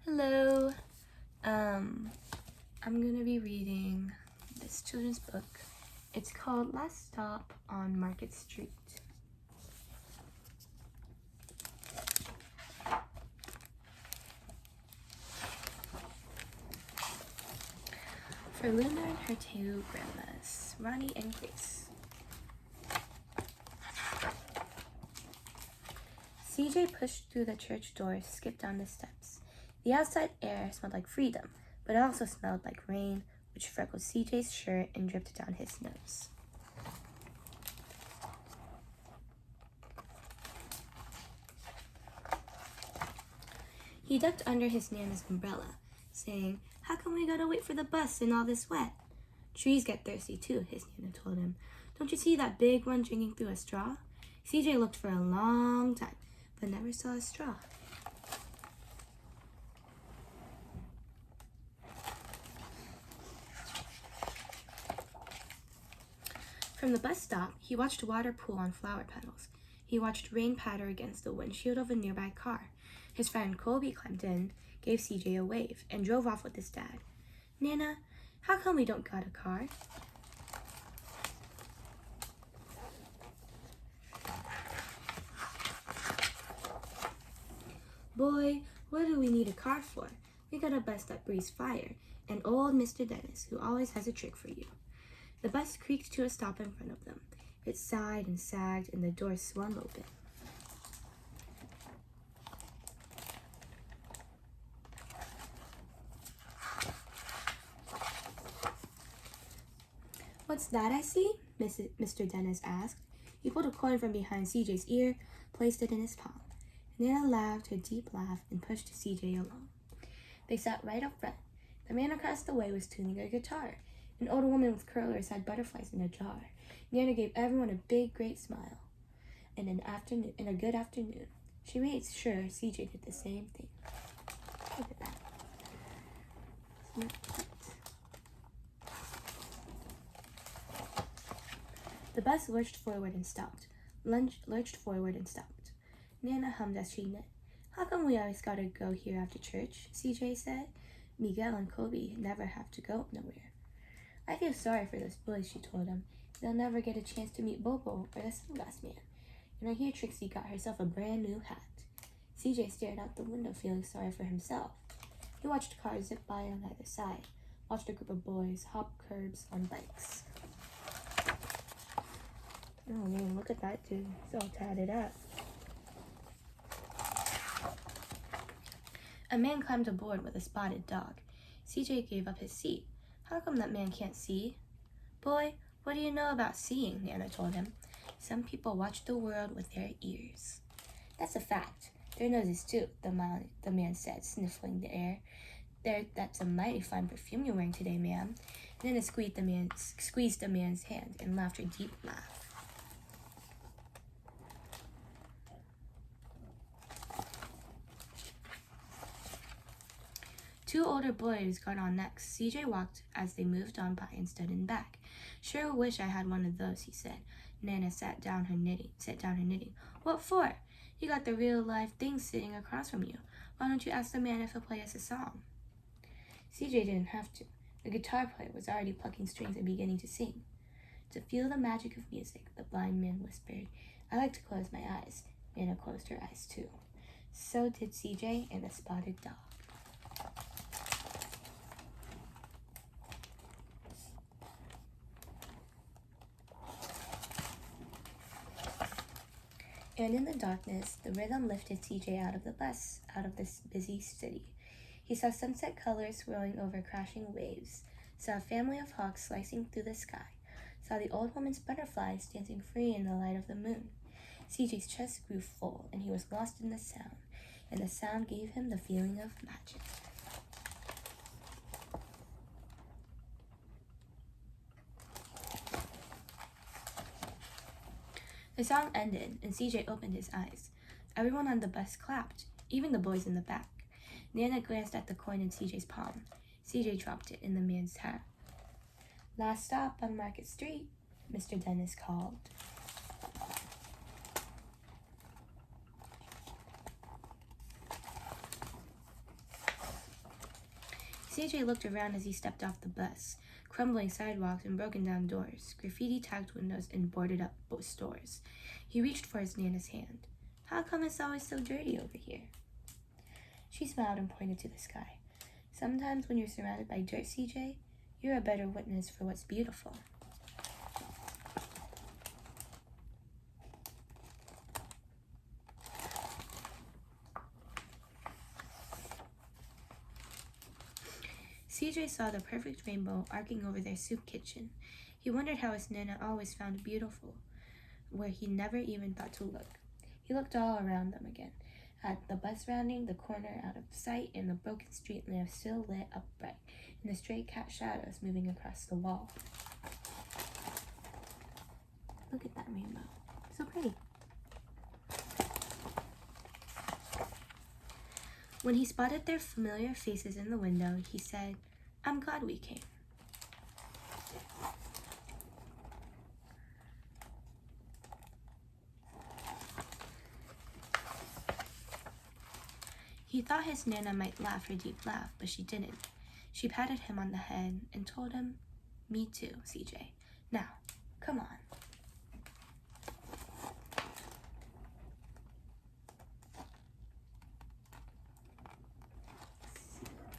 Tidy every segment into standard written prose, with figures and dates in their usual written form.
Hello. I'm gonna be reading this children's book. It's called Last Stop on Market Street. For Luna and her two grandmas, Ronnie and Grace. CJ pushed through the church door, skipped down the steps. The outside air smelled like freedom, but it also smelled like rain, which freckled CJ's shirt and dripped down his nose. He ducked under his Nana's umbrella, saying, "How come we gotta wait for the bus in all this wet?" "Trees get thirsty too," his Nana told him. "Don't you see that big one drinking through a straw?" CJ looked for a long time, but never saw a straw. From the bus stop, he watched water pool on flower petals. He watched rain patter against the windshield of a nearby car. His friend Colby climbed in, gave CJ a wave, and drove off with his dad. "Nana, how come we don't got a car?" "Boy, what do we need a car for? We got a bus that breathes fire, and old Mr. Dennis, who always has a trick for you." The bus creaked to a stop in front of them. It sighed and sagged, and the door swung open. "What's that I see?" Mr. Dennis asked. He pulled a coin from behind CJ's ear, placed it in his palm. Nana laughed her deep laugh and pushed CJ along. They sat right up front. The man across the way was tuning a guitar. An old woman with curlers had butterflies in a jar. Nana gave everyone a big, great smile. And a good afternoon. She made sure CJ did the same thing. Look at that. Isn't that cute? The bus lurched forward and stopped. Nana hummed as she knit. "How come we always gotta go here after church?" CJ said. "Miguel and Kobe never have to go nowhere." "I feel sorry for those boys," she told him. "They'll never get a chance to meet Bobo or the sunglass man. And I hear Trixie got herself a brand new hat." CJ stared out the window, feeling sorry for himself. He watched cars zip by on either side, watched a group of boys hop curbs on bikes. Oh man, look at that dude. He's all tatted up. A man climbed aboard with a spotted dog. CJ gave up his seat. "How come that man can't see?" "Boy, what do you know about seeing?" Nana told him. "Some people watch the world with their ears." "That's a fact. Their noses too," the man said, sniffling the air. "That's a mighty fine perfume you're wearing today, ma'am." Nana squeezed the man's hand and laughed her deep laugh. Two older boys got on next. CJ walked as they moved on by and stood in back. "Sure wish I had one of those," he said. Nana set down her knitting. "What for? You got the real live thing sitting across from you. Why don't you ask the man if he'll play us a song?" CJ didn't have to. The guitar player was already plucking strings and beginning to sing. "To feel the magic of music," the blind man whispered. "I like to close my eyes." Nana closed her eyes too. So did CJ and the spotted dog. And in the darkness, the rhythm lifted CJ out of the bus, out of this busy city. He saw sunset colors swirling over crashing waves, saw a family of hawks slicing through the sky, saw the old woman's butterflies dancing free in the light of the moon. CJ's chest grew full, and he was lost in the sound, and the sound gave him the feeling of magic. The song ended, and CJ opened his eyes. Everyone on the bus clapped, even the boys in the back. Nana glanced at the coin in CJ's palm. CJ dropped it in the man's hat. "Last stop on Market Street," Mr. Dennis called. CJ looked around as he stepped off the bus. Crumbling sidewalks and broken down doors, graffiti tagged windows, and boarded up stores. He reached for his Nana's hand. How come it's always so dirty over here? She smiled and pointed to the sky. Sometimes when you're surrounded by dirt, CJ, you're a better witness for what's beautiful. CJ saw the perfect rainbow arcing over their soup kitchen. He wondered how his Nana always found beautiful, where he never even thought to look. He looked all around them again, at the bus rounding the corner out of sight, and the broken street lamp still lit up bright, and the stray cat shadows moving across the wall. Look at that rainbow. So pretty. When he spotted their familiar faces in the window, he said, I'm glad we came. He thought his Nana might laugh her deep laugh, but she didn't. She patted him on the head and told him, Me too, CJ. Now, come on.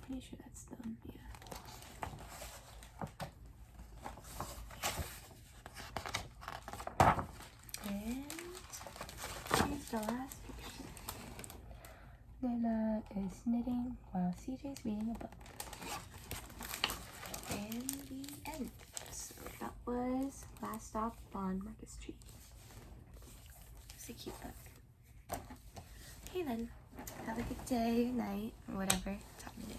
Pretty sure that's them, yeah. And here's the last picture. Nana is knitting while CJ's reading a book. And the end. So that was Last Stop on Market Street. It's a cute book. Okay then, have a good day, night, or whatever time it is.